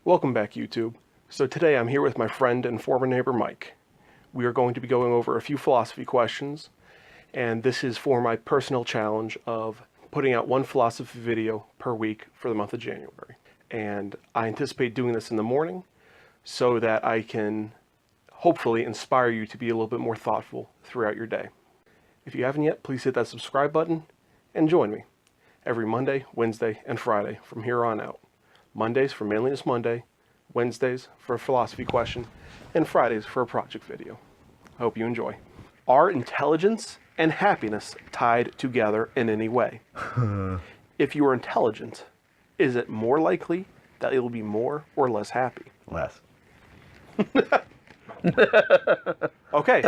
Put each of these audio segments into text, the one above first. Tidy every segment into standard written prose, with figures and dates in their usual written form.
Welcome back, YouTube. So today I'm here with my friend and former neighbor Mike. We are going to be going over a few philosophy questions, and this is for my personal challenge of putting out one philosophy video per week for the month of January. And I anticipate doing this in the morning so that I can hopefully inspire you to be a little bit more thoughtful throughout your day. If you haven't yet, please hit that subscribe button and join me every Monday, Wednesday, and Friday from here on out. Mondays for Manliness Monday, Wednesdays for a philosophy question, and Fridays for a project video. I hope you enjoy. Are intelligence and happiness tied together in any way? If you are intelligent, is it more likely that you'll be more or less happy? Less. Okay.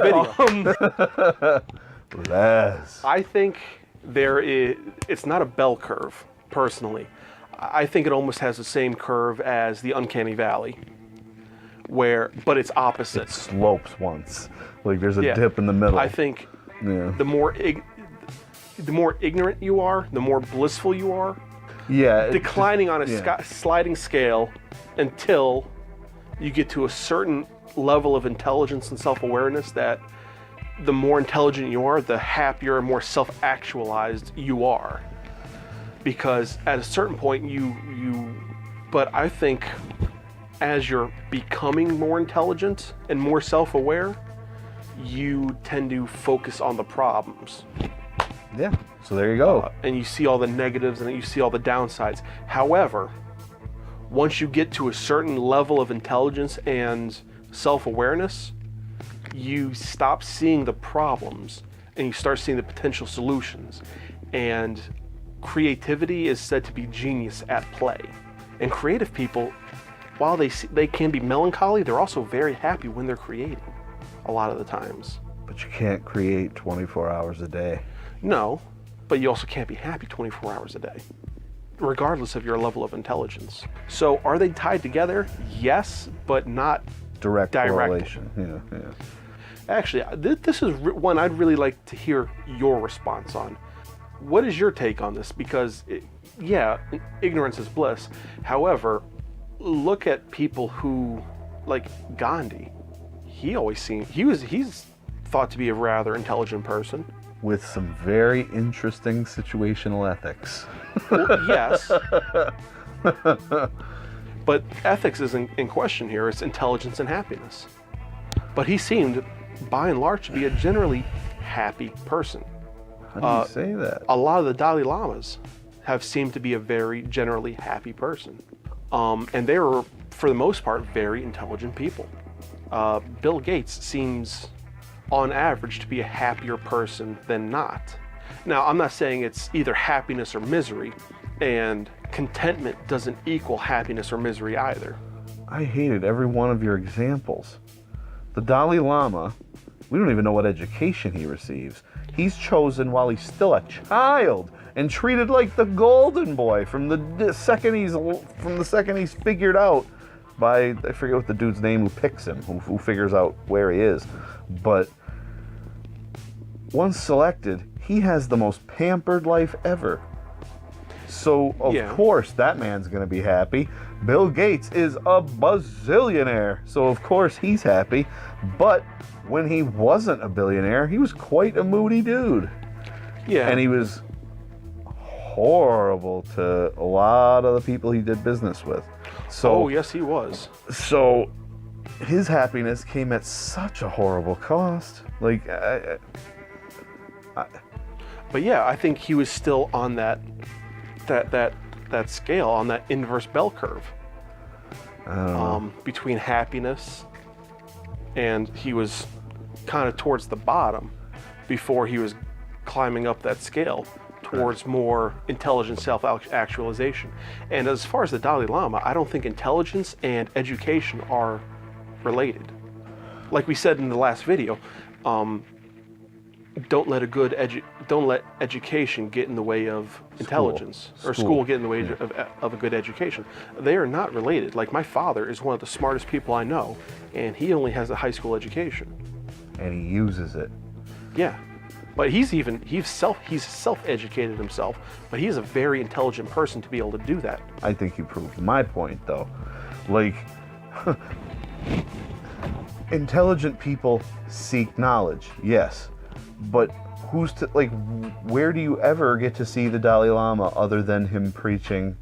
Video. Less. I think it's not a bell curve, personally. I think it almost has the same curve as the uncanny valley, but it's opposite. It slopes once. Like there's a dip in the middle. I think the more ignorant you are, the more blissful you are. Yeah. Declining on a sliding scale until you get to a certain level of intelligence and self-awareness that the more intelligent you are, the happier and more self-actualized you are. Because at a certain point but I think as you're becoming more intelligent and more self-aware, you tend to focus on the problems. Yeah, so there you go. And you see all the negatives and you see all the downsides. However, once you get to a certain level of intelligence and self-awareness, you stop seeing the problems and you start seeing the potential solutions. And creativity is said to be genius at play. And creative people, while they can be melancholy, they're also very happy when they're creating a lot of the times. But you can't create 24 hours a day. No, but you also can't be happy 24 hours a day, regardless of your level of intelligence. So are they tied together? Yes, but not direct correlation. Yeah. Actually, this is one I'd really like to hear your response on. What is your take on this? Because, ignorance is bliss. However, look at people who, like Gandhi. He's thought to be a rather intelligent person. With some very interesting situational ethics. Well, yes. But ethics isn't in question here. It's intelligence and happiness. But he seemed, by and large, to be a generally happy person. How do you say that? A lot of the Dalai Lamas have seemed to be a very generally happy person. And they were, for the most part, very intelligent people. Bill Gates seems, on average, to be a happier person than not. Now, I'm not saying it's either happiness or misery, and contentment doesn't equal happiness or misery either. I hated every one of your examples. The Dalai Lama, we don't even know what education he receives. He's chosen while he's still a child and treated like the golden boy from the second he's figured out by, I forget what the dude's name who picks him, who figures out where he is. But once selected, he has the most pampered life ever. So, of course, that man's going to be happy. Bill Gates is a bazillionaire, so of course he's happy. But when he wasn't a billionaire, he was quite a moody dude. Yeah. And he was horrible to a lot of the people he did business with. So, yes, he was. So his happiness came at such a horrible cost. Like, but yeah, I think he was still on that scale, on that inverse bell curve. Between happiness, and he was kind of towards the bottom before he was climbing up that scale towards more intelligent self-actualization. And as far as the Dalai Lama, I don't think intelligence and education are related. Like we said in the last video, don't let education get in the way of intelligence, or school get in the way of a good education. They are not related. Like, my father is one of the smartest people I know, and he only has a high school education. And he uses it. Yeah. But he's self-educated himself, but he's a very intelligent person to be able to do that. I think you proved my point, though. Like, intelligent people seek knowledge, yes, but who's to, like, where do you ever get to see the Dalai Lama other than him preaching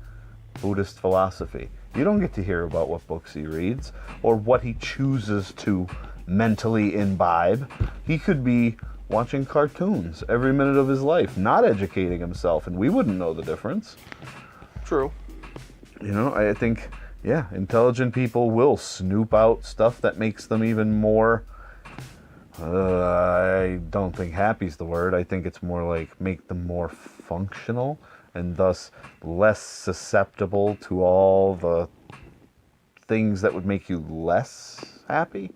Buddhist philosophy? You don't get to hear about what books he reads or what he chooses to mentally imbibe. He could be watching cartoons every minute of his life, not educating himself, and we wouldn't know the difference. True. You know, I think, yeah, intelligent people will snoop out stuff that makes them even more, I don't think happy's the word. I think it's more like make them more functional and thus less susceptible to all the things that would make you less happy.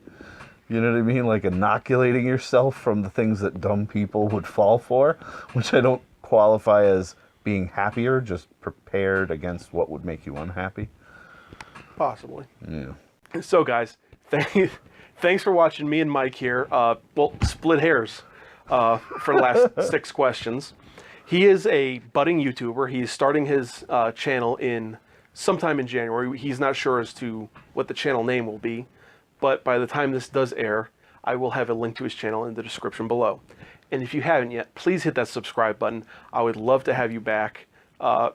You know what I mean? Like inoculating yourself from the things that dumb people would fall for, which I don't qualify as being happier, just prepared against what would make you unhappy. Possibly. Yeah. So, guys, thanks for watching me and Mike here. Well, split hairs for the last 6 questions. He is a budding YouTuber. He's starting his channel sometime in January. He's not sure as to what the channel name will be, but by the time this does air, I will have a link to his channel in the description below. And if you haven't yet, please hit that subscribe button. I would love to have you back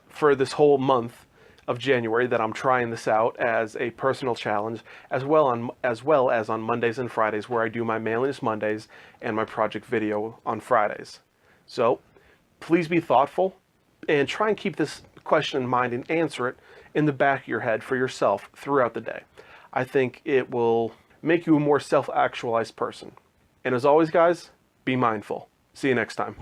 for this whole month of January that I'm trying this out as a personal challenge, as well as on Mondays and Fridays, where I do my Manliness Mondays and my project video on Fridays. So please be thoughtful and try and keep this question in mind and answer it in the back of your head for yourself throughout the day. I think it will make you a more self-actualized person. And as always, guys, be mindful. See you next time.